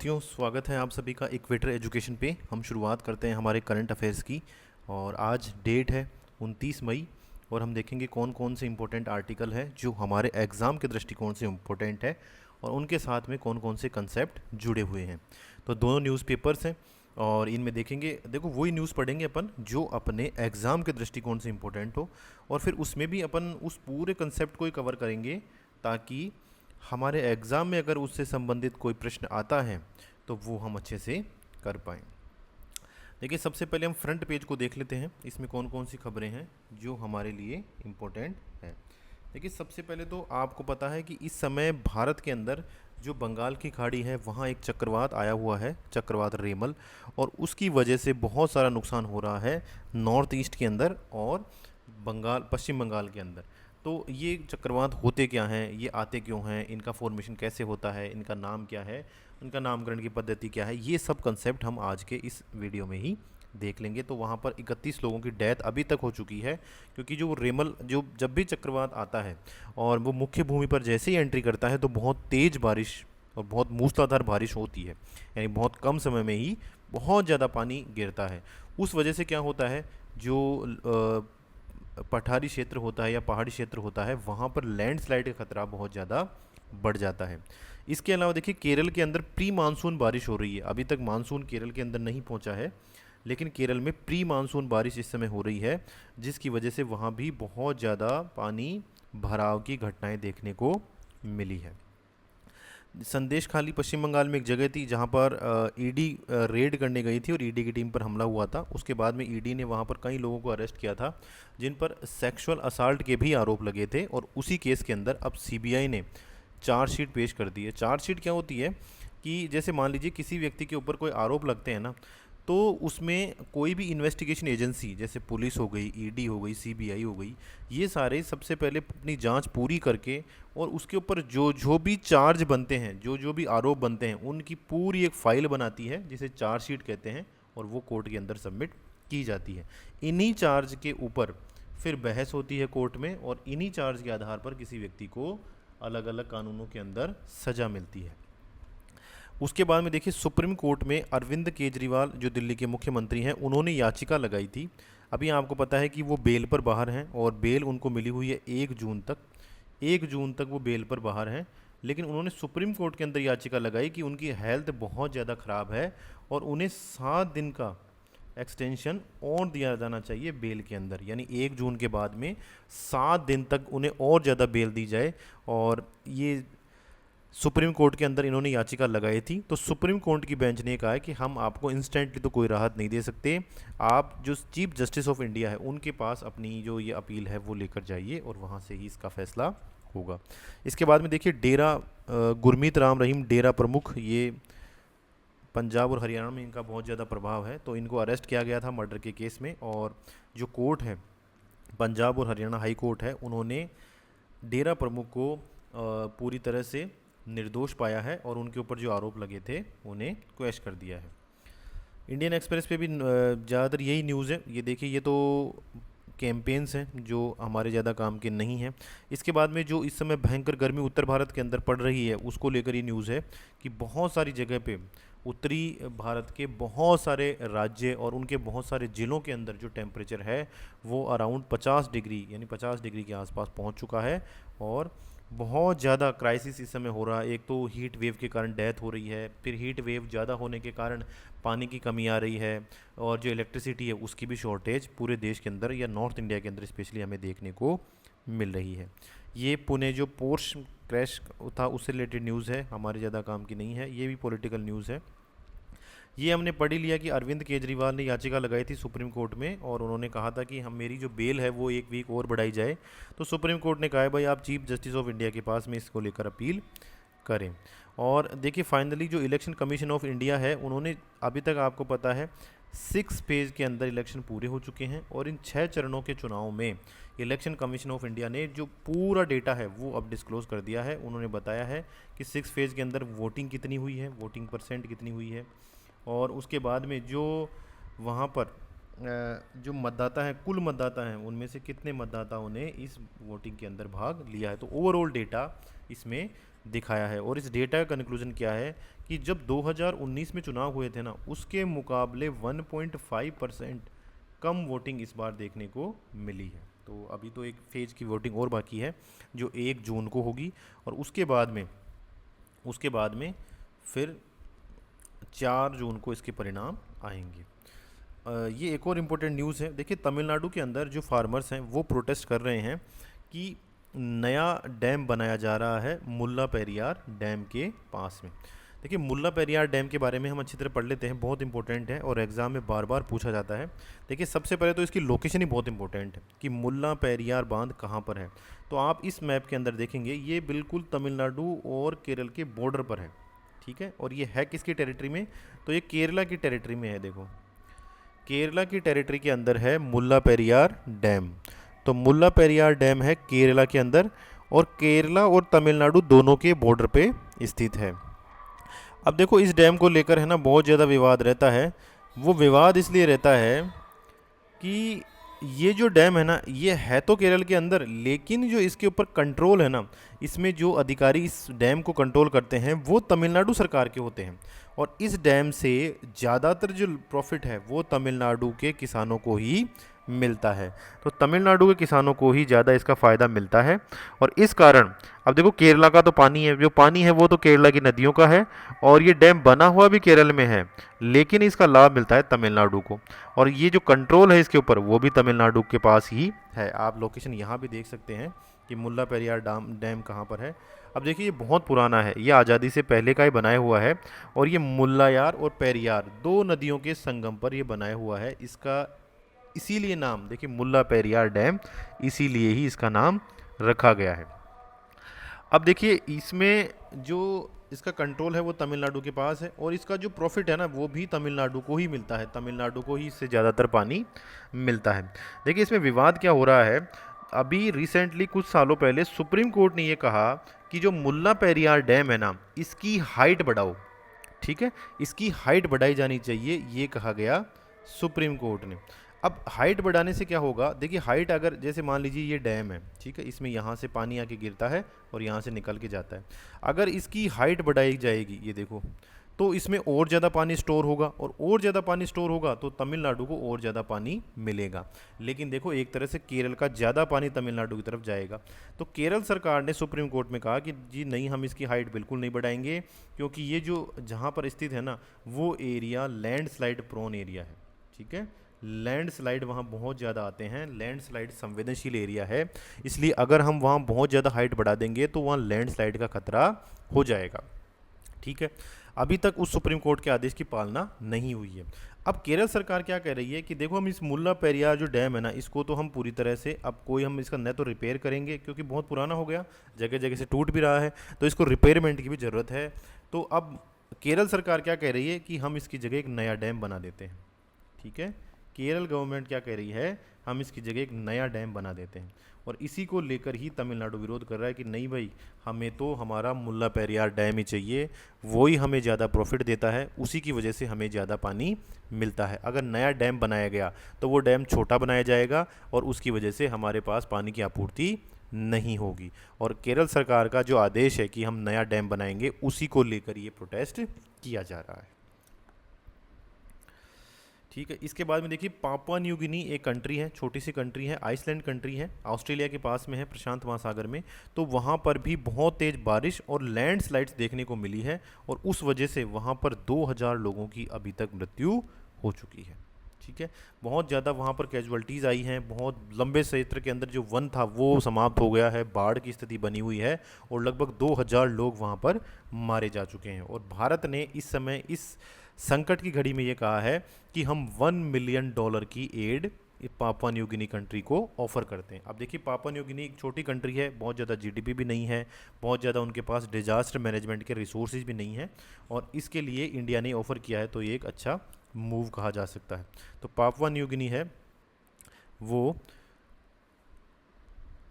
साथियों, स्वागत है आप सभी का इक्वेटर एजुकेशन पे। हम शुरुआत करते हैं हमारे करंट अफेयर्स की। और आज डेट है 29 मई और हम देखेंगे कौन कौन से इम्पोर्टेंट आर्टिकल है जो हमारे एग्ज़ाम के दृष्टिकोण से इम्पोर्टेंट है और उनके साथ में कौन कौन से कंसेप्ट जुड़े हुए हैं। तो दोनों न्यूज़पेपर्स हैं और इनमें देखेंगे, देखो वही न्यूज़ पढ़ेंगे अपन जो अपने एग्ज़ाम के दृष्टिकोण से इम्पोर्टेंट हो, और फिर उसमें भी अपन उस पूरे कंसेप्ट को ही कवर करेंगे ताकि हमारे एग्ज़ाम में अगर उससे संबंधित कोई प्रश्न आता है तो वो हम अच्छे से कर पाएँ। देखिए, सबसे पहले हम फ्रंट पेज को देख लेते हैं, इसमें कौन कौन सी खबरें हैं जो हमारे लिए इम्पोर्टेंट है। देखिए, सबसे पहले तो आपको पता है कि इस समय भारत के अंदर जो बंगाल की खाड़ी है वहाँ एक चक्रवात आया हुआ है, चक्रवात रेमल, और उसकी वजह से बहुत सारा नुकसान हो रहा है नॉर्थ ईस्ट के अंदर और पश्चिम बंगाल के अंदर। तो ये चक्रवात होते क्या हैं, ये आते क्यों हैं, इनका फॉर्मेशन कैसे होता है, इनका नाम क्या है, उनका नामकरण की पद्धति क्या है, ये सब कंसेप्ट हम आज के इस वीडियो में ही देख लेंगे। तो वहाँ पर 31 लोगों की डेथ अभी तक हो चुकी है, क्योंकि जो रेमल जो जब भी चक्रवात आता है और वो मुख्य भूमि पर जैसे ही एंट्री करता है तो बहुत तेज़ बारिश और बहुत मूसलाधार बारिश होती है, यानी बहुत कम समय में ही बहुत ज़्यादा पानी गिरता है। उस वजह से क्या होता है, जो पठारी क्षेत्र होता है या पहाड़ी क्षेत्र होता है वहाँ पर लैंडस्लाइड का खतरा बहुत ज़्यादा बढ़ जाता है। इसके अलावा देखिए, केरल के अंदर प्री मानसून बारिश हो रही है। अभी तक मानसून केरल के अंदर नहीं पहुँचा है, लेकिन केरल में प्री मानसून बारिश इस समय हो रही है, जिसकी वजह से वहाँ भी बहुत ज़्यादा पानी भराव की घटनाएं देखने को मिली है। संदेश खाली पश्चिम बंगाल में एक जगह थी जहां पर ईडी रेड करने गई थी और ईडी की टीम पर हमला हुआ था। उसके बाद में ईडी ने वहां पर कई लोगों को अरेस्ट किया था जिन पर सेक्सुअल असाल्ट के भी आरोप लगे थे, और उसी केस के अंदर अब सीबीआई ने चार्जशीट पेश कर दी है। चार्जशीट क्या होती है कि जैसे मान लीजिए किसी व्यक्ति के ऊपर कोई आरोप लगते हैं ना, तो उसमें कोई भी इन्वेस्टिगेशन एजेंसी जैसे पुलिस हो गई, ईडी हो गई, सीबीआई हो गई, ये सारे सबसे पहले अपनी जांच पूरी करके और उसके ऊपर जो जो भी चार्ज बनते हैं, जो जो भी आरोप बनते हैं, उनकी पूरी एक फाइल बनाती है जिसे चार्जशीट कहते हैं, और वो कोर्ट के अंदर सबमिट की जाती है। इन्हीं चार्ज के ऊपर फिर बहस होती है कोर्ट में, और इन्हीं चार्ज के आधार पर किसी व्यक्ति को अलग अलग कानूनों के अंदर सज़ा मिलती है। उसके बाद में देखिए, सुप्रीम कोर्ट में अरविंद केजरीवाल जो दिल्ली के मुख्यमंत्री हैं, उन्होंने याचिका लगाई थी। अभी आपको पता है कि वो बेल पर बाहर हैं और बेल उनको मिली हुई है 1 जून तक। 1 जून तक वो बेल पर बाहर हैं, लेकिन उन्होंने सुप्रीम कोर्ट के अंदर याचिका लगाई कि उनकी हेल्थ बहुत ज़्यादा ख़राब है और उन्हें 7 दिन का एक्सटेंशन और दिया जाना चाहिए बेल के अंदर, यानी 1 जून के बाद में 7 दिन तक उन्हें और ज़्यादा बेल दी जाए। और ये सुप्रीम कोर्ट के अंदर इन्होंने याचिका लगाई थी। तो सुप्रीम कोर्ट की बेंच ने कहा है कि हम आपको इंस्टेंटली तो कोई राहत नहीं दे सकते, आप जो चीफ जस्टिस ऑफ इंडिया है उनके पास अपनी जो ये अपील है वो लेकर जाइए और वहाँ से ही इसका फैसला होगा। इसके बाद में देखिए, डेरा गुरमीत राम रहीम डेरा प्रमुख, ये पंजाब और हरियाणा में इनका बहुत ज़्यादा प्रभाव है, तो इनको अरेस्ट किया गया था मर्डर के केस में। और जो कोर्ट है, पंजाब और हरियाणा हाई कोर्ट है, उन्होंने डेरा प्रमुख को पूरी तरह से निर्दोष पाया है और उनके ऊपर जो आरोप लगे थे उन्हें क्वैश कर दिया है। इंडियन एक्सप्रेस पे भी ज़्यादातर यही न्यूज़ है। ये देखिए, ये तो कैंपेन्स हैं जो हमारे ज़्यादा काम के नहीं हैं। इसके बाद में जो इस समय भयंकर गर्मी उत्तर भारत के अंदर पड़ रही है उसको लेकर ये न्यूज़ है कि बहुत सारी जगह पे उत्तरी भारत के बहुत सारे राज्य और उनके बहुत सारे ज़िलों के अंदर जो टेम्परेचर है वो अराउंड 50 डिग्री यानी 50 डिग्री के आसपास पहुंच चुका है, और बहुत ज़्यादा क्राइसिस इस समय हो रहा है। एक तो हीट वेव के कारण डेथ हो रही है, फिर हीट वेव ज़्यादा होने के कारण पानी की कमी आ रही है, और जो इलेक्ट्रिसिटी है उसकी भी शॉर्टेज पूरे देश के अंदर या नॉर्थ इंडिया के अंदर स्पेशली हमें देखने को मिल रही है। ये पुणे जो पोर्श क्रैश था उससे रिलेटेड न्यूज़ है, हमारे ज़्यादा काम की नहीं है, ये भी पॉलिटिकल न्यूज़ है। ये हमने पढ़ ही लिया कि अरविंद केजरीवाल ने याचिका लगाई थी सुप्रीम कोर्ट में और उन्होंने कहा था कि हम मेरी जो बेल है वो 1 वीक और बढ़ाई जाए। तो सुप्रीम कोर्ट ने कहा है भाई आप चीफ जस्टिस ऑफ इंडिया के पास में इसको लेकर अपील करें। और देखिए, फाइनली जो इलेक्शन कमीशन ऑफ इंडिया है उन्होंने अभी तक आपको पता है 6 फेज़ के अंदर इलेक्शन पूरे हो चुके हैं, और इन 6 चरणों के चुनाव में इलेक्शन कमीशन ऑफ इंडिया ने जो पूरा डेटा है वो अब डिस्क्लोज़ कर दिया है। उन्होंने बताया है कि 6 फेज़ के अंदर वोटिंग कितनी हुई है, वोटिंग परसेंट कितनी हुई है, और उसके बाद में जो वहाँ पर जो मतदाता हैं, कुल मतदाता हैं, उनमें से कितने मतदाताओं ने इस वोटिंग के अंदर भाग लिया है। तो ओवरऑल डेटा इसमें दिखाया है। और इस डेटा का कंक्लूजन क्या है कि जब 2019 में चुनाव हुए थे ना, उसके मुकाबले 1.5% कम वोटिंग इस बार देखने को मिली है। तो अभी तो एक फेज की वोटिंग और बाकी है जो 1 जून को होगी, और उसके बाद में फिर 4 जून को इसके परिणाम आएंगे। ये एक और इम्पोर्टेंट न्यूज़ है। देखिए तमिलनाडु के अंदर जो फार्मर्स हैं वो प्रोटेस्ट कर रहे हैं कि नया डैम बनाया जा रहा है मुल्ला पेरियार डैम के पास में। देखिए मुल्ला पेरियार डैम के बारे में हम अच्छी तरह पढ़ लेते हैं, बहुत इंपॉर्टेंट है और एग्ज़ाम में बार बार पूछा जाता है। देखिए सबसे पहले तो इसकी लोकेशन ही बहुत इंपॉर्टेंट है कि मुल्ला पेरियार बांध कहाँ पर है। तो आप इस मैप के अंदर देखेंगे ये बिल्कुल तमिलनाडु और केरल के बॉर्डर पर है, ठीक है। और ये है किसकी टेरिटरी में, तो ये केरला की टेरिटरी में है। देखो केरला की टेरिटरी के अंदर है मुल्ला पेरियार डैम। तो मुल्ला पेरियार डैम है केरला के अंदर, और केरला और तमिलनाडु दोनों के बॉर्डर पे स्थित है। अब देखो इस डैम को लेकर है ना बहुत ज़्यादा विवाद रहता है। वो विवाद इसलिए रहता है कि ये जो डैम है ना ये है तो केरल के अंदर, लेकिन जो इसके ऊपर कंट्रोल है ना, इसमें जो अधिकारी इस डैम को कंट्रोल करते हैं वो तमिलनाडु सरकार के होते हैं। और इस डैम से ज़्यादातर जो प्रॉफिट है वो तमिलनाडु के किसानों को ही मिलता है। तो तमिलनाडु के किसानों को ही ज़्यादा इसका फ़ायदा मिलता है। और इस कारण अब देखो केरला का तो पानी है, जो पानी है वो तो केरला की नदियों का है, और ये डैम बना हुआ भी केरल में है, लेकिन इसका लाभ मिलता है तमिलनाडु को। और ये जो कंट्रोल है इसके ऊपर वो भी तमिलनाडु के पास ही है। आप लोकेशन यहाँ भी देख सकते हैं कि मुल्ला पेरियार डैम कहाँ पर है। अब देखिए ये बहुत पुराना है, ये आज़ादी से पहले का ही बनाया हुआ है, और ये मुल्लायार और पेरियार दो नदियों के संगम पर ये बनाया हुआ है। इसका इसीलिए नाम देखिए मुल्ला पेरियार डैम, इसीलिए ही इसका नाम रखा गया है। अब देखिए इसमें जो इसका कंट्रोल है वो तमिलनाडु के पास है, और इसका जो प्रॉफिट है ना वो भी तमिलनाडु को ही मिलता है, तमिलनाडु को ही इससे ज़्यादातर पानी मिलता है। देखिए इसमें विवाद क्या हो रहा है, अभी रिसेंटली कुछ सालों पहले सुप्रीम कोर्ट ने ये कहा कि जो मुल्ला पेरियार डैम है ना इसकी हाइट बढ़ाओ, ठीक है, इसकी हाइट बढ़ाई जानी चाहिए, ये कहा गया सुप्रीम कोर्ट ने। अब हाइट बढ़ाने से क्या होगा, देखिए हाइट अगर जैसे मान लीजिए ये डैम है, ठीक है, इसमें यहाँ से पानी आके गिरता है और यहाँ से निकल के जाता है। अगर इसकी हाइट बढ़ाई जाएगी, ये देखो, तो इसमें और ज़्यादा पानी स्टोर होगा, और ज़्यादा पानी स्टोर होगा तो तमिलनाडु को और ज़्यादा पानी मिलेगा। लेकिन देखो एक तरह से केरल का ज़्यादा पानी तमिलनाडु की तरफ जाएगा। तो केरल सरकार ने सुप्रीम कोर्ट में कहा कि जी नहीं, हम इसकी हाइट बिल्कुल नहीं बढ़ाएंगे, क्योंकि ये जो जहाँ पर स्थित है ना वो एरिया लैंडस्लाइड प्रोन एरिया है, ठीक है। लैंडस्लाइड वहाँ बहुत ज़्यादा आते हैं, लैंडस्लाइड संवेदनशील एरिया है, इसलिए अगर हम वहाँ बहुत ज़्यादा हाइट बढ़ा देंगे तो वहाँ लैंडस्लाइड का खतरा हो जाएगा, ठीक है। अभी तक उस सुप्रीम कोर्ट के आदेश की पालना नहीं हुई है। अब केरल सरकार क्या कह रही है कि देखो हम इस मुल्ला पेरियार जो डैम है ना इसको तो हम पूरी तरह से अब कोई हम इसका न तो रिपेयर करेंगे, क्योंकि बहुत पुराना हो गया, जगह जगह से टूट भी रहा है, तो इसको रिपेयरमेंट की भी ज़रूरत है। तो अब केरल सरकार क्या कह रही है कि हम इसकी जगह एक नया डैम बना देते हैं, ठीक है। केरल गवर्नमेंट क्या कह रही है, हम इसकी जगह एक नया डैम बना देते हैं, और इसी को लेकर ही तमिलनाडु विरोध कर रहा है कि नहीं भाई, हमें तो हमारा मुल्ला पेरियार डैम ही चाहिए, वो ही हमें ज़्यादा प्रॉफिट देता है, उसी की वजह से हमें ज़्यादा पानी मिलता है। अगर नया डैम बनाया गया तो वो डैम छोटा बनाया जाएगा और उसकी वजह से हमारे पास पानी की आपूर्ति नहीं होगी। और केरल सरकार का जो आदेश है कि हम नया डैम बनाएंगे, उसी को लेकर ये प्रोटेस्ट किया जा रहा है, ठीक है। इसके बाद में देखिए पापुआ न्यू गिनी एक कंट्री है, छोटी सी कंट्री है, आइसलैंड कंट्री है, ऑस्ट्रेलिया के पास में है, प्रशांत महासागर में। तो वहाँ पर भी बहुत तेज़ बारिश और लैंडस्लाइड्स देखने को मिली है, और उस वजह से वहाँ पर 2000 लोगों की अभी तक मृत्यु हो चुकी है, ठीक है। बहुत ज़्यादा वहाँ पर कैजुअल्टीज़ आई हैं, बहुत लंबे क्षेत्र के अंदर जो वन था वो समाप्त हो गया है, बाढ़ की स्थिति बनी हुई है, और लगभग 2000 लोग वहाँ पर मारे जा चुके हैं। और भारत ने इस समय इस संकट की घड़ी में ये कहा है कि हम $1 मिलियन की aid Papua New Guinea country को ऑफ़र करते हैं। अब देखिए पापुआ न्यू गिनी एक छोटी कंट्री है, बहुत ज़्यादा जीडीपी भी नहीं है, बहुत ज़्यादा उनके पास डिजास्टर मैनेजमेंट के रिसोर्सेज भी नहीं है, और इसके लिए इंडिया ने ऑफ़र किया है, तो ये एक अच्छा मूव कहा जा सकता है। तो पापुआ न्यू गिनी है वो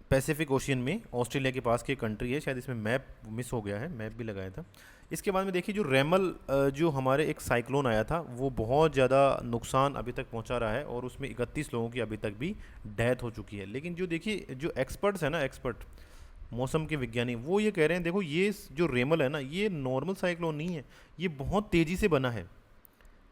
पैसिफिक ओशियन में ऑस्ट्रेलिया के पास की कंट्री है, शायद इसमें मैप मिस हो गया है, मैप भी लगाया था। इसके बाद में देखिए जो रेमल जो हमारे एक साइक्लोन आया था वो बहुत ज़्यादा नुकसान अभी तक पहुंचा रहा है, और उसमें 31 लोगों की अभी तक भी डेथ हो चुकी है। लेकिन जो देखिए जो एक्सपर्ट्स हैं ना, एक्सपर्ट मौसम के विज्ञानी वो ये कह रहे हैं, देखो ये जो रेमल है ना, ये नॉर्मल साइक्लोन नहीं है, ये बहुत तेज़ी से बना है।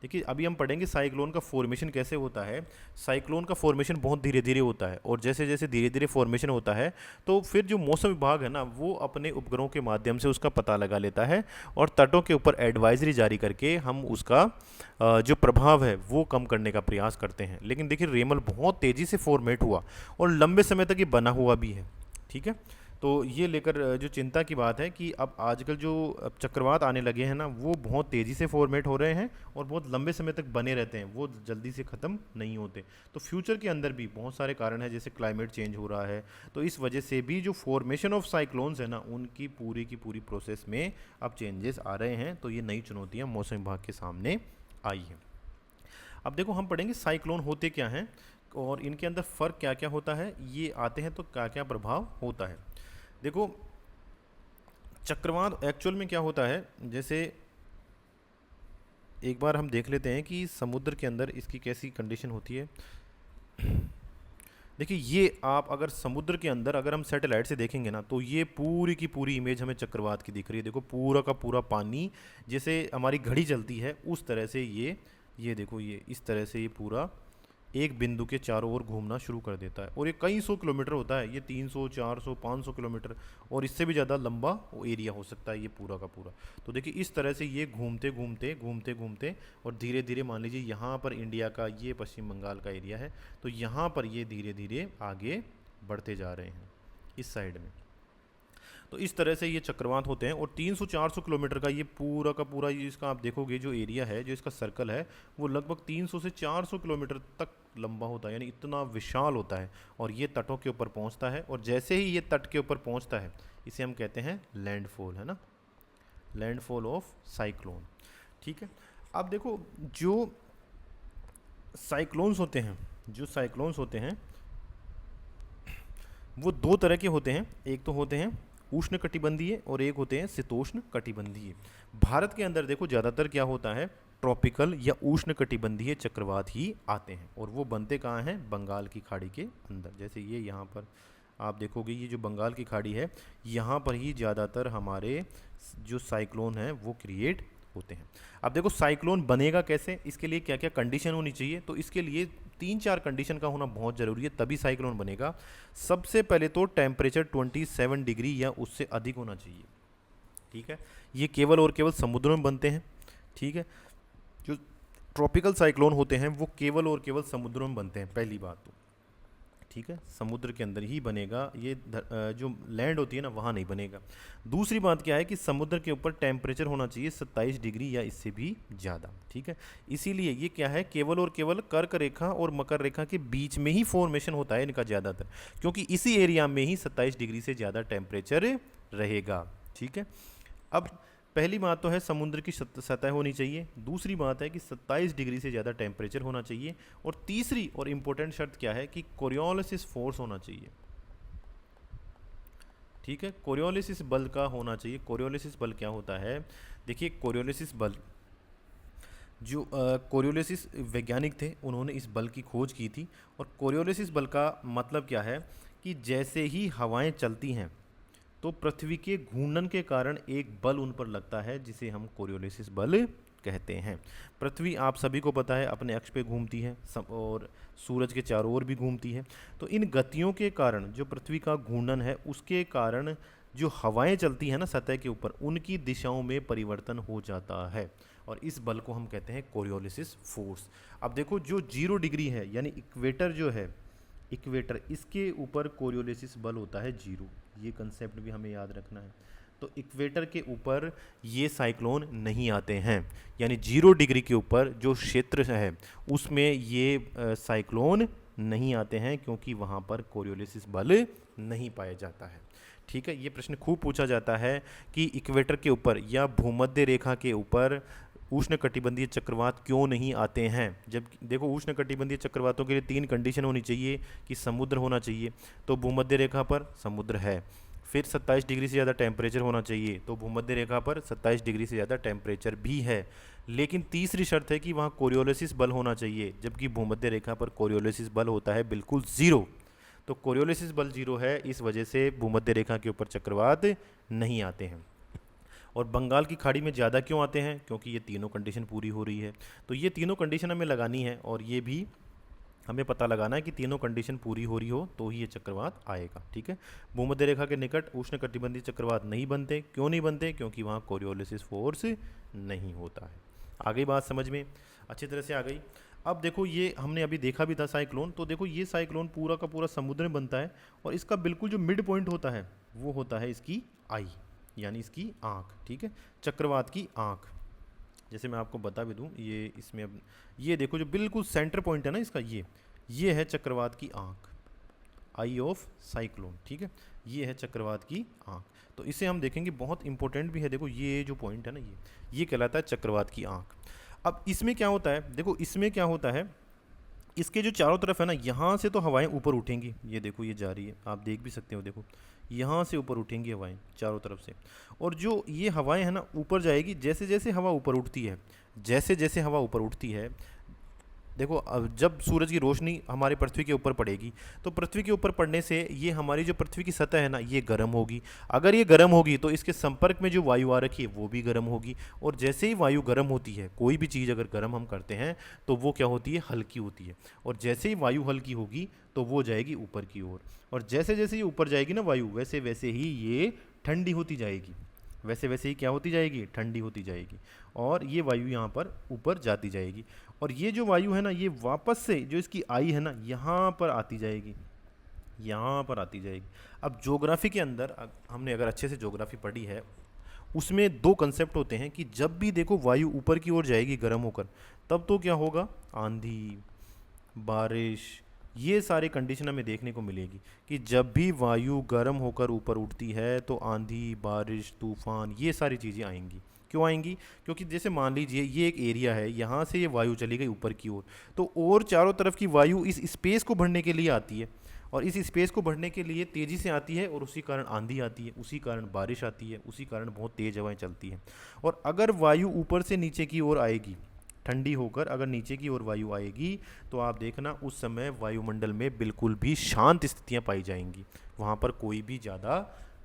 देखिए अभी हम पढ़ेंगे साइक्लोन का फॉर्मेशन कैसे होता है। साइक्लोन का फॉर्मेशन बहुत धीरे धीरे होता है, और जैसे जैसे धीरे धीरे फॉर्मेशन होता है तो फिर जो मौसम विभाग है ना, वो अपने उपग्रहों के माध्यम से उसका पता लगा लेता है, और तटों के ऊपर एडवाइजरी जारी करके हम उसका जो प्रभाव है वो कम करने का प्रयास करते हैं। लेकिन देखिए रेमल बहुत तेज़ी से फॉर्मेट हुआ और लंबे समय तक ये बना हुआ भी है, ठीक है। तो ये लेकर जो चिंता की बात है कि अब आजकल जो अब चक्रवात आने लगे हैं ना, वो बहुत तेज़ी से फॉर्मेट हो रहे हैं और बहुत लंबे समय तक बने रहते हैं, वो जल्दी से ख़त्म नहीं होते। तो फ्यूचर के अंदर भी बहुत सारे कारण हैं, जैसे क्लाइमेट चेंज हो रहा है, तो इस वजह से भी जो फॉर्मेशन ऑफ साइक्लोन्स है ना, उनकी पूरी की पूरी प्रोसेस में अब चेंजेस आ रहे हैं। तो ये नई चुनौतियाँ मौसम विभाग के सामने आई हैं। अब देखो हम पढ़ेंगे साइक्लोन होते क्या हैं और इनके अंदर फ़र्क क्या क्या होता है, ये आते हैं तो क्या क्या प्रभाव होता है। देखो चक्रवात एक्चुअल में क्या होता है, जैसे एक बार हम देख लेते हैं कि समुद्र के अंदर इसकी कैसी कंडीशन होती है। देखिए ये आप अगर समुद्र के अंदर अगर हम सैटेलाइट से देखेंगे ना, तो ये पूरी की पूरी इमेज हमें चक्रवात की दिख रही है। देखो पूरा का पूरा पानी, जैसे हमारी घड़ी चलती है उस तरह से ये देखो ये इस तरह से ये पूरा एक बिंदु के चारों ओर घूमना शुरू कर देता है, और ये कई सौ किलोमीटर होता है, ये 300 400 500 किलोमीटर और इससे भी ज़्यादा लंबा वो एरिया हो सकता है ये पूरा का पूरा। तो देखिए इस तरह से ये घूमते घूमते घूमते घूमते और धीरे धीरे मान लीजिए यहाँ पर इंडिया का ये पश्चिम बंगाल का एरिया है, तो यहाँ पर ये धीरे धीरे आगे बढ़ते जा रहे हैं इस साइड में। तो इस तरह से ये चक्रवात होते हैं, और 300-400 किलोमीटर का ये पूरा का पूरा ये इसका आप देखोगे जो एरिया है, जो इसका सर्कल है, वो लगभग 300 से 400 किलोमीटर तक लंबा होता है, यानी इतना विशाल होता है। और ये तटों के ऊपर पहुंचता है, और जैसे ही ये तट के ऊपर पहुंचता है, इसे हम कहते हैं लैंडफॉल, है ना, लैंडफॉल ऑफ साइक्लोन, ठीक है। अब देखो जो साइक्लोन्स होते हैं, जो साइक्लोन्स होते हैं वो दो तरह के होते हैं। एक तो होते हैं उष्ण कटिबंधीय और एक होते हैं शीतोष्ण कटिबंधीय। भारत के अंदर देखो ज़्यादातर क्या होता है, ट्रॉपिकल या उष्ण कटिबंधीय चक्रवात ही आते हैं, और वो बनते कहाँ हैं, बंगाल की खाड़ी के अंदर। जैसे ये यहाँ पर आप देखोगे ये जो बंगाल की खाड़ी है, यहाँ पर ही ज़्यादातर हमारे जो साइक्लोन हैं वो क्रिएट होते हैं। अब देखो साइक्लोन बनेगा कैसे, इसके लिए क्या क्या कंडीशन होनी चाहिए, तो इसके लिए 3-4 कंडीशन का होना बहुत ज़रूरी है, तभी साइक्लोन बनेगा। सबसे पहले तो टेम्परेचर 27 डिग्री या उससे अधिक होना चाहिए, ठीक है। ये केवल और केवल समुद्र में बनते हैं, ठीक है। जो ट्रॉपिकल साइक्लोन होते हैं वो केवल और केवल समुद्र में बनते हैं, पहली बात तो, ठीक है, समुद्र के अंदर ही बनेगा ये, जो लैंड होती है ना वहाँ नहीं बनेगा। दूसरी बात क्या है कि समुद्र के ऊपर टेम्परेचर होना चाहिए 27 डिग्री या इससे भी ज़्यादा, ठीक है। इसीलिए ये क्या है, केवल और केवल कर्क रेखा और मकर रेखा के बीच में ही फॉर्मेशन होता है इनका ज़्यादातर, क्योंकि इसी एरिया में ही 27 डिग्री से ज़्यादा टेम्परेचर रहेगा, ठीक है। अब पहली बात तो है समुद्र की सतह होनी चाहिए, दूसरी बात है कि 27 डिग्री से ज़्यादा टेम्परेचर होना चाहिए, और तीसरी और इम्पोर्टेंट शर्त क्या है कि कोरियोलिसिस फोर्स होना चाहिए, ठीक है। कोरियोलिसिस बल का होना चाहिए। कोरियोलिसिस बल क्या होता है, देखिए कोरियोलिसिस बल, जो कोरियोलिसिस वैज्ञानिक थे उन्होंने इस बल की खोज की थी, और कोरियोलिसिस बल का मतलब क्या है कि जैसे ही हवाएं चलती हैं तो पृथ्वी के घूर्णन के कारण एक बल उन पर लगता है, जिसे हम कोरियोलिसिस बल कहते हैं। पृथ्वी आप सभी को पता है अपने अक्ष पे घूमती है और सूरज के चारों ओर भी घूमती है, तो इन गतियों के कारण जो पृथ्वी का घूर्णन है उसके कारण जो हवाएं चलती हैं ना सतह के ऊपर, उनकी दिशाओं में परिवर्तन हो जाता है, और इस बल को हम कहते हैं कोरियोलिसिस फोर्स। अब देखो जो 0 डिग्री है, यानी इक्वेटर जो है, इक्वेटर, इसके ऊपर कोरियोलिसिस बल होता है 0, ये कंसेप्ट भी हमें याद रखना है। तो इक्वेटर के ऊपर ये साइक्लोन नहीं आते हैं, यानी 0 डिग्री के ऊपर जो क्षेत्र है उसमें ये साइक्लोन नहीं आते हैं, क्योंकि वहाँ पर कोरियोलिसिस बल नहीं पाया जाता है, ठीक है। ये प्रश्न खूब पूछा जाता है कि इक्वेटर के ऊपर या भूमध्य रेखा के ऊपर उष्णकटिबंधीय चक्रवात क्यों नहीं आते हैं। जब देखो उष्णकटिबंधीय चक्रवातों के लिए 3 कंडीशन होनी चाहिए कि समुद्र होना चाहिए, तो भूमध्य रेखा पर समुद्र है, फिर 27 डिग्री से ज़्यादा टेम्परेचर होना चाहिए, तो भूमध्य रेखा पर 27 डिग्री से ज़्यादा टेम्परेचर भी है, लेकिन तीसरी शर्त है कि वहाँ कोरियोलिसिस बल होना चाहिए, जबकि भूमध्य रेखा पर कोरियोलिसिस बल होता है बिल्कुल 0। तो कोरियोलिसिस बल 0 है, इस वजह से भूमध्य रेखा के ऊपर चक्रवात नहीं आते हैं। और बंगाल की खाड़ी में ज़्यादा क्यों आते हैं? क्योंकि ये तीनों कंडीशन पूरी हो रही है। तो ये तीनों कंडीशन हमें लगानी है और ये भी हमें पता लगाना है कि तीनों कंडीशन पूरी हो रही हो तो ही ये चक्रवात आएगा। ठीक है, भूमध्य रेखा के निकट उष्णकटिबंधीय चक्रवात नहीं बनते। क्यों नहीं बनते? क्योंकि वहाँ कोरियोलिसिस फोर्स नहीं होता है। आ गई बात समझ में? अच्छी तरह से आ गई। अब देखो, ये हमने अभी देखा भी था साइक्लोन, तो देखो ये साइक्लोन पूरा का पूरा समुद्र में बनता है और इसका बिल्कुल जो मिड पॉइंट होता है वो होता है इसकी आई, यानी इसकी आँख। ठीक है, चक्रवात की आँख। जैसे मैं आपको बता भी दूं, ये इसमें अब ये देखो जो बिल्कुल सेंटर पॉइंट है ना इसका, ये है चक्रवात की आँख, आई ऑफ साइक्लोन। ठीक है, ये है चक्रवात की आँख। तो इसे हम देखेंगे, बहुत इंपॉर्टेंट भी है। देखो ये जो पॉइंट है ना, ये कहलाता है चक्रवात की आँख। अब इसमें क्या होता है, देखो इसमें क्या होता है, इसके जो चारों तरफ है ना, यहाँ से तो हवाएं ऊपर उठेंगी। ये देखो ये जा रही है, आप देख भी सकते हो। देखो यहाँ से ऊपर उठेंगी हवाएं चारों तरफ से, और जो ये हवाएं है ना ऊपर जाएगी। जैसे जैसे हवा ऊपर उठती है, जैसे जैसे हवा ऊपर उठती है, देखो अब जब सूरज की रोशनी हमारे पृथ्वी के ऊपर पड़ेगी तो पृथ्वी के ऊपर पड़ने से ये हमारी जो पृथ्वी की सतह है ना, ये गर्म होगी। अगर ये गर्म होगी तो इसके संपर्क में जो वायु आ रखी है वो भी गर्म होगी। और जैसे ही वायु गर्म होती है, कोई भी चीज़ अगर गर्म हम करते हैं तो वो क्या होती है, हल्की होती है। और जैसे ही वायु हल्की होगी तो वो जाएगी ऊपर की ओर, और जैसे जैसे ये ऊपर जाएगी ना वायु, वैसे वैसे ही ये ठंडी होती जाएगी। वैसे वैसे ही क्या होती जाएगी, ठंडी होती जाएगी। और ये वायु यहाँ पर ऊपर जाती जाएगी, और ये जो वायु है ना, ये वापस से जो इसकी आई है ना, यहाँ पर आती जाएगी, यहाँ पर आती जाएगी। अब ज्योग्राफी के अंदर हमने अगर अच्छे से ज्योग्राफी पढ़ी है, उसमें दो कंसेप्ट होते हैं कि जब भी देखो वायु ऊपर की ओर जाएगी गर्म होकर, तब तो क्या होगा, आंधी, बारिश, ये सारे कंडीशन हमें देखने को मिलेगी कि जब भी वायु गर्म होकर ऊपर उठती है तो आंधी, बारिश, तूफान, ये सारी चीज़ें आएंगी। क्यों आएंगी? क्योंकि जैसे मान लीजिए ये एक एरिया है, यहाँ से ये वायु चली गई ऊपर की ओर, तो और चारों तरफ की वायु इस स्पेस को भरने के लिए आती है, और इस स्पेस को भरने के लिए तेज़ी से आती है, और उसी कारण आंधी आती है, उसी कारण बारिश आती है, उसी कारण बहुत तेज़ हवाएं चलती हैं। और अगर वायु ऊपर से नीचे की ओर आएगी, ठंडी होकर अगर नीचे की ओर वायु आएगी, तो आप देखना उस समय वायुमंडल में बिल्कुल भी शांत स्थितियां पाई जाएंगी। वहाँ पर कोई भी ज़्यादा,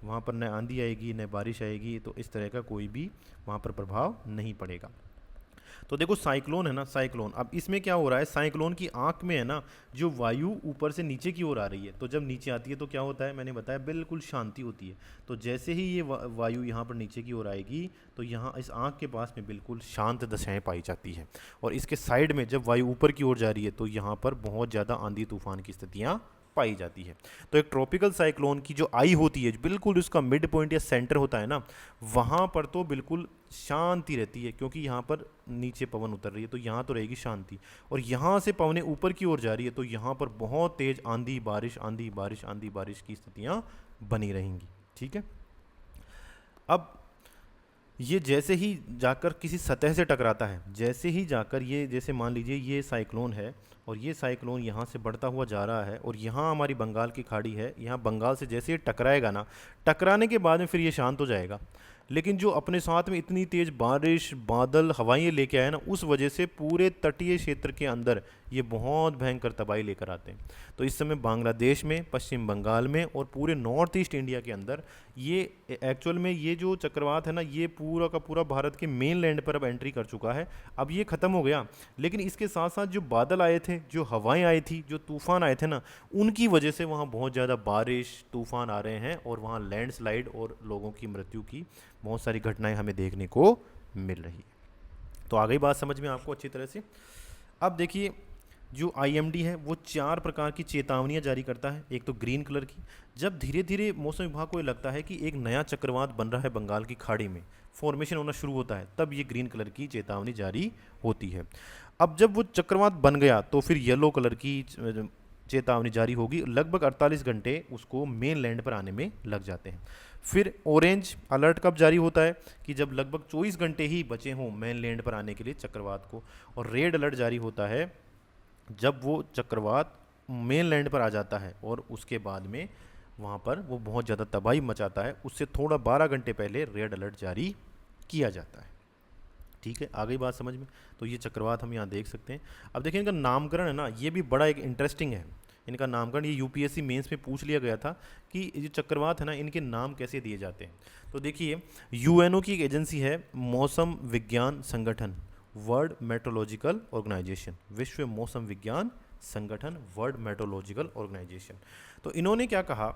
वहाँ पर न आंधी आएगी न बारिश आएगी, तो इस तरह का कोई भी वहाँ पर प्रभाव नहीं पड़ेगा। तो देखो साइक्लोन है ना, साइक्लोन, अब इसमें क्या हो रहा है, साइक्लोन की आंख में है ना जो वायु ऊपर से नीचे की ओर आ रही है, तो जब नीचे आती है तो क्या होता है, मैंने बताया बिल्कुल शांति होती है। तो जैसे ही ये वायु यहाँ पर नीचे की ओर आएगी तो यहाँ इस आंख के पास में बिल्कुल शांत दशाएं पाई जाती है, और इसके साइड में जब वायु ऊपर की ओर जा रही है तो यहाँ पर बहुत ज़्यादा आंधी तूफान की स्थितियाँ पाई जाती है। तो एक ट्रॉपिकल साइक्लोन की जो आई होती है, बिल्कुल उसका मिड पॉइंट या सेंटर होता है ना, वहाँ पर तो बिल्कुल शांति रहती है, क्योंकि यहाँ पर नीचे पवन उतर रही है तो यहाँ तो रहेगी शांति, और यहाँ से पवनें ऊपर की ओर जा रही है तो यहाँ पर बहुत तेज आंधी बारिश, आंधी बारिश, आंधी बारिश की स्थितियाँ बनी रहेंगी। ठीक है, अब ये जैसे ही जाकर किसी सतह से टकराता है, जैसे ही जाकर ये, जैसे मान लीजिए ये साइक्लोन है और ये साइक्लोन यहाँ से बढ़ता हुआ जा रहा है, और यहाँ हमारी बंगाल की खाड़ी है, यहाँ बंगाल से जैसे ये टकराएगा ना, टकराने के बाद में फिर ये शांत हो जाएगा। लेकिन जो अपने साथ में इतनी तेज़ बारिश, बादल, हवाएं लेके आए ना, उस वजह से पूरे तटीय क्षेत्र के अंदर ये बहुत भयंकर तबाही लेकर आते हैं। तो इस समय बांग्लादेश में, पश्चिम बंगाल में और पूरे नॉर्थ ईस्ट इंडिया के अंदर ये एक्चुअल में ये जो चक्रवात है ना, ये पूरा का पूरा भारत के मेन लैंड पर अब एंट्री कर चुका है। अब ये ख़त्म हो गया, लेकिन इसके साथ साथ जो बादल आए थे, जो हवाएं आई थी, जो तूफ़ान आए थे ना, उनकी वजह से वहाँ बहुत ज़्यादा बारिश, तूफ़ान आ रहे हैं, और वहाँ लैंडस्लाइड और लोगों की मृत्यु की बहुत सारी घटनाएं हमें देखने को मिल रही है। तो आ गई बात समझ में आपको अच्छी तरह से। अब देखिए, जो आईएमडी है वो 4 प्रकार की चेतावनियां जारी करता है। एक तो ग्रीन कलर की, जब धीरे धीरे मौसम विभाग को ये लगता है कि एक नया चक्रवात बन रहा है बंगाल की खाड़ी में, फॉर्मेशन होना शुरू होता है, तब ये ग्रीन कलर की चेतावनी जारी होती है। अब जब वो चक्रवात बन गया तो फिर येलो कलर की चेतावनी जारी होगी। लगभग 48 घंटे उसको मेन लैंड पर आने में लग जाते हैं। फिर ऑरेंज अलर्ट कब जारी होता है, कि जब लगभग 24 घंटे ही बचे हों मेन लैंड पर आने के लिए चक्रवात को। और रेड अलर्ट जारी होता है जब वो चक्रवात मेन लैंड पर आ जाता है और उसके बाद में वहाँ पर वो बहुत ज़्यादा तबाही मचाता है, उससे थोड़ा 12 घंटे पहले रेड अलर्ट जारी किया जाता है। ठीक है, आ गई बात समझ में। तो ये चक्रवात हम यहाँ देख सकते हैं। अब देखिए इनका नामकरण है ना, ये भी बड़ा एक इंटरेस्टिंग है। इनका नामकरण ये यूपीएससी मेंस में पूछ लिया गया था कि ये जो चक्रवात है ना इनके नाम कैसे दिए जाते हैं। तो देखिए यूएनओ की एक एजेंसी है मौसम विज्ञान संगठन, वर्ल्ड मेट्रोलॉजिकल ऑर्गेनाइजेशन, विश्व मौसम विज्ञान संगठन, वर्ल्ड मेट्रोलॉजिकल ऑर्गेनाइजेशन। तो इन्होंने क्या कहा,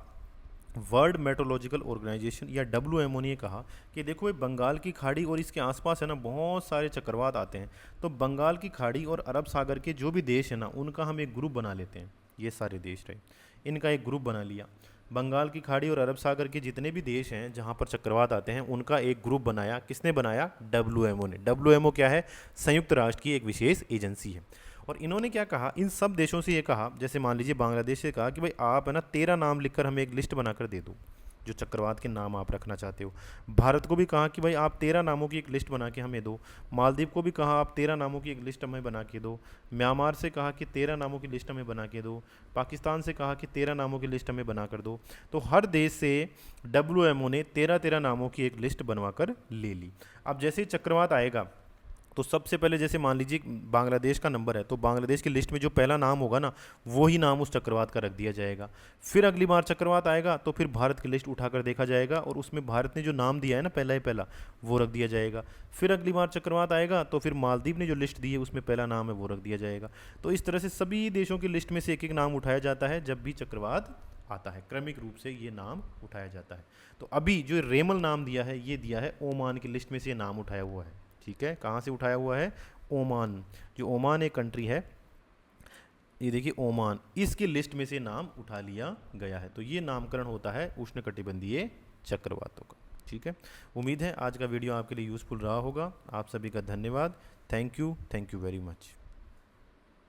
वर्ल्ड मेट्रोलॉजिकल ऑर्गेनाइजेशन या डब्ल्यूएमओ ने कहा कि देखो ये बंगाल की खाड़ी और इसके आसपास है ना बहुत सारे चक्रवात आते हैं, तो बंगाल की खाड़ी और अरब सागर के जो भी देश है ना उनका हम एक ग्रुप बना लेते हैं। ये सारे देश रहे, इनका एक ग्रुप बना लिया। बंगाल की खाड़ी और अरब सागर के जितने भी देश हैं जहाँ पर चक्रवात आते हैं उनका एक ग्रुप बनाया। किसने बनाया? डब्ल्यूएमओ ने। डब्ल्यूएमओ क्या है? संयुक्त राष्ट्र की एक विशेष एजेंसी है। और इन्होंने क्या कहा, इन सब देशों से ये कहा, जैसे मान लीजिए बांग्लादेश से कहा कि भाई आप है ना 13 नाम लिखकर हमें एक लिस्ट बनाकर दे दो जो चक्रवात के नाम आप रखना चाहते हो। भारत को भी कहा कि भाई आप 13 नामों की एक लिस्ट बना के हमें दो। मालदीव को भी कहा आप 13 नामों की एक लिस्ट हमें बना के दो। म्यांमार से कहा कि 13 नामों की लिस्ट हमें बना के दो। पाकिस्तान से कहा कि 13 नामों की लिस्ट हमें बना कर दो। तो हर देश से डब्ल्यूएमओ ने 13 नामों की एक लिस्ट बनवा कर ले ली। अब जैसे ही चक्रवात आएगा तो सबसे पहले जैसे मान लीजिए बांग्लादेश का नंबर है, तो बांग्लादेश की लिस्ट में जो पहला नाम होगा ना वो ही नाम उस चक्रवात का रख दिया जाएगा। फिर अगली बार चक्रवात आएगा तो फिर भारत की लिस्ट उठाकर देखा जाएगा और उसमें भारत ने जो नाम दिया है ना पहला ही पहला वो रख दिया जाएगा। फिर अगली बार चक्रवात आएगा तो फिर मालदीव ने जो लिस्ट दी है उसमें पहला नाम है वो रख दिया जाएगा। तो इस तरह से सभी देशों की लिस्ट में से एक एक नाम उठाया जाता है जब भी चक्रवात आता है, क्रमिक रूप से ये नाम उठाया जाता है। तो अभी जो रेमल नाम दिया है ये दिया है ओमान की लिस्ट में से ये नाम उठाया हुआ है। ठीक है, कहाँ से उठाया हुआ है? ओमान। जो ओमान एक कंट्री है, ये देखिए ओमान, इसकी लिस्ट में से नाम उठा लिया गया है। तो ये नामकरण होता है उष्णकटिबंधीय चक्रवातों का। ठीक है, उम्मीद है आज का वीडियो आपके लिए यूज़फुल रहा होगा। आप सभी का धन्यवाद। Thank you very much.